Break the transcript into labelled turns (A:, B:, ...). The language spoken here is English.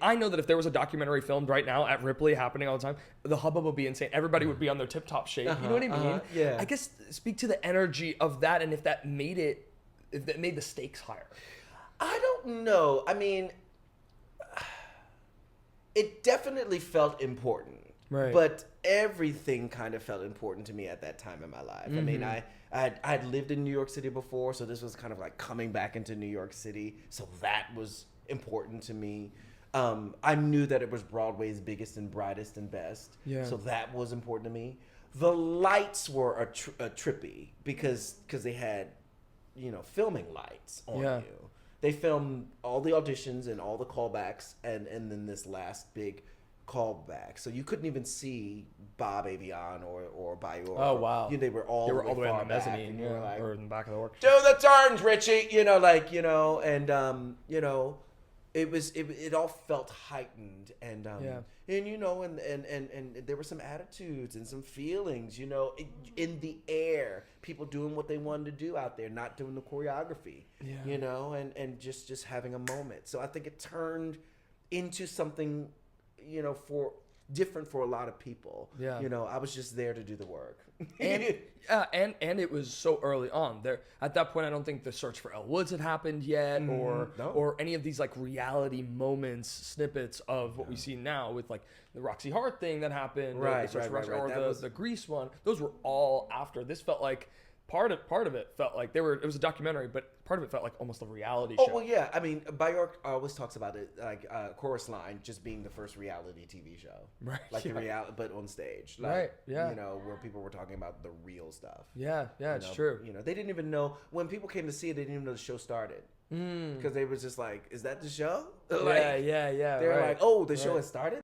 A: I know that if there was a documentary filmed right now at Ripley happening all the time, the hubbub would be insane. Everybody would be on their tip-top shape. You know what I mean?
B: yeah.
A: I guess speak to the energy of that, and if that made the stakes higher.
B: I don't know. I mean, it definitely felt important.
A: Right.
B: But everything kind of felt important to me at that time in my life. I mean, I'd lived in New York City before, so this was kind of like coming back into New York City. So that was important to me. I knew that it was Broadway's biggest and brightest and best.
A: Yeah.
B: So that was important to me. The lights were a trippy because they had, filming lights on
A: Yeah.
B: you. They filmed all the auditions and all the callbacks and then this last big callback. So you couldn't even see Bob Avion or Bayor.
A: Oh, wow.
B: They were all
A: They were all the way in
B: far
A: the
B: back,
A: mezzanine,
B: and you were like,
A: or in the back of the orchestra.
B: do the turns, Richie. It all felt heightened and there were some attitudes and some feelings, in the air, people doing what they wanted to do out there, not doing the choreography, and just having a moment. So I think it turned into something, for different for a lot of people.
A: Yeah.
B: I was just there to do the work.
A: And it was so early on. There at that point, I don't think the search for Elle Woods had happened yet, or any of these like reality moments, snippets of what we see now with like the Roxy Hart thing that happened, or the Search for Roxy, or the Grease one. Those were all after. This felt like part of it felt like it was a documentary, but part of it felt like almost a reality show.
B: Oh, well, yeah. I mean, Bjork always talks about it, like Chorus Line just being the first reality TV show.
A: Right.
B: Like
A: yeah.
B: the reality, but on stage. Like,
A: Right, yeah.
B: Where people were talking about the real stuff.
A: Yeah, it's true.
B: They didn't even know, when people came to see it, they didn't even know the show started. Because they was just like, is that the show? Like,
A: yeah.
B: They were
A: right.
B: like, oh, the show
A: Right.
B: has started?